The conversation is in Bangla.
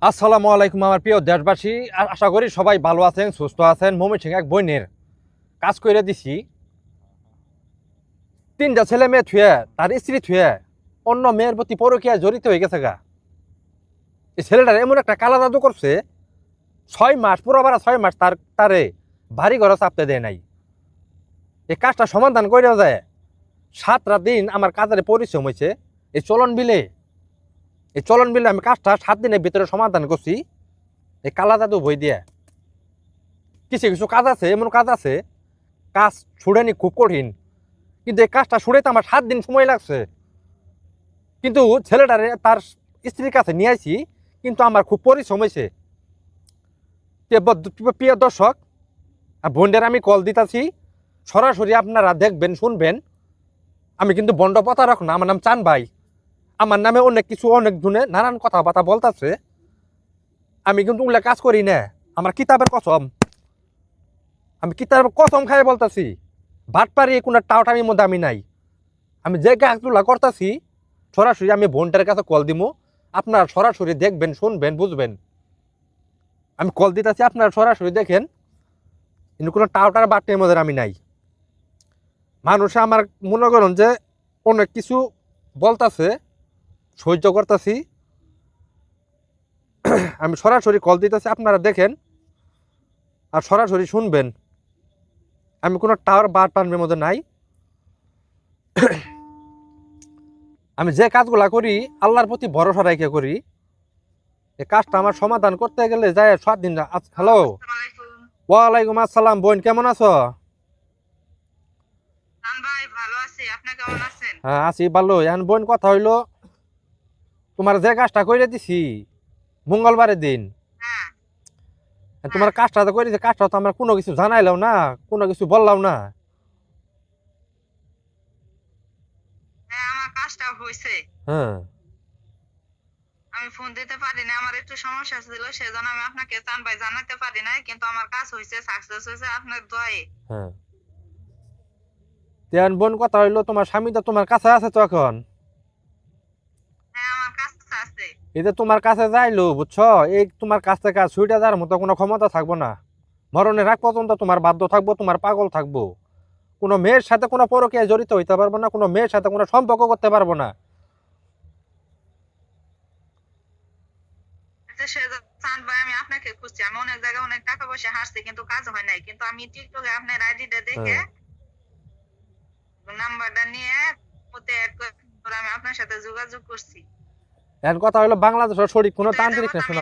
আসসালামু আলাইকুম আমার প্রিয় দেশবাসী। আশা করি সবাই ভালো আছেন, সুস্থ আছেন। ময়মনসিংহে এক বোনের কাজ করে দিছি, তিনটা ছেলে মেয়ে থুয়ে তার স্ত্রী থুয়ে অন্য মেয়ের প্রতি পরকীয়ায় জড়িত হয়ে গেছে গা। এই ছেলেটার এমন একটা কালা জাদু করছে, 6 মাস পুরো 6 মাস তারে বাড়ি ঘরে চাপতে দেয় নাই। এই কাজটা সমাধান করে যায় 7 দিন আমার কাজের পরিশ্রম হয়েছে। এই চলন বিলে আমি কাজটা 7 দিনের ভিতরে সমাধান করছি এই কালা জাদু বই দিয়ে। কিছু কিছু কাজ আছে, এমন কাজ আছে কাজ ছুড়েনি খুব কঠিন, কিন্তু এই কাজটা ছুড়েতে আমার 7 দিন সময় লাগছে। কিন্তু ছেলেটারে তার স্ত্রীর কাছে নিয়ে আসি, কিন্তু আমার খুব পরিশ্রম হয়েছে। প্রিয় দর্শক, বোনদের আমি কল দিতেছি, সরাসরি আপনারা দেখবেন শুনবেন। আমি কিন্তু বন্ড প্রতারক না, আমার নাম চান ভাই। আমার নামে অনেক কিছু অনেক জনে নানান কথাবার্তা বলতেছে, আমি কিন্তু উল্লেখ কাজ করি না। আমার কিতাবের কসম, আমি কিতাবের কসম খাই বলতেছি, বাটপারি কোনো টাউটামির মধ্যে আমি নাই। আমি যে কাজগুলা করতেছি সরাসরি আমি বোনটার কাছে কল দিব, আপনারা সরাসরি দেখবেন শুনবেন বুঝবেন। আমি কল দিতেছি, আপনারা সরাসরি দেখেন, কিন্তু কোনো টাউটার বাট্টের মধ্যে আমি নাই। মানুষে আমার মনে করেন যে অনেক কিছু বলতেছে, সহ্য করতেছি। আমি সরাসরি কল দিতেছি, আপনারা দেখেন আর সরাসরি শুনবেন। আমি কোনো টাওয়ার বাটপারের মধ্যে নাই। আমি যে কাজগুলা করি আল্লাহর প্রতি ভরসা রেখে করি। এই কাজটা আমার সমাধান করতে গেলে যায় 7 দিন। হ্যালো, ওয়ালাইকুম আসসালাম। বোন কেমন আছো? হ্যাঁ আছি ভালো। এখন বোন কথা হইলো, তোমার যে কাজটা করে দিছি মঙ্গলবারের দিন, তোমার কাজটা তো করে দিছি, কাজটা তো আমরা কোনো কিছু জানাইলাম না, কোনো কিছু বললাম না। আমার কাজটা হয়েছে। হ্যাঁ আমি ফোন দিতে পারি না, আমার একটু সমস্যা ছিল, সেজন্য আমি আপনাকে চান ভাই জানাতে পারি না, কিন্তু আমার কাজ হয়েছে, সাকসেস হয়েছে আপনার দোয়ায়। হ্যাঁ। এখন বোন কথা হইলো, তোমার স্বামী তো তোমার কাছে আছে তো এখন। হ্যাঁ, আমার কাজ আছে। এই যে তোমার কাছে যাইলো বুঝছো, এই তোমার কাছ থেকে আর ছুটে যাওয়ার মতো কোনো ক্ষমতা থাকবো না। মরণের আগ পর্যন্ত তোমার বাধ্য থাকবো, তোমার পাগল থাকবো। কোনো মেয়ের সাথে কোনো পরকীয়ায় জড়িত হইতে পারবো না, কোনো মেয়ের সাথে কোনো সম্পর্ক করতে পারবো না। আচ্ছা, সেজন্য চান ভাই আমি আপনাকে খুঁজছি, আমি অনেক জায়গায় অনেক টাকা পয়সা হাসছি, কিন্তু কাজ হয় নাই। কিন্তু আমি টিকটকে আপনার আইডিটা দেখে হ্যাঁ। নাম্বারটা নিয়ে ওতে অ্যাড করে আমি আপনার সাথে যোগাযোগ করছি। এখন কথা হলো, বাংলাদেশের সঠিক কোনো কিন্তু এটা তান্ত্রিক না কথা আমি শোনা।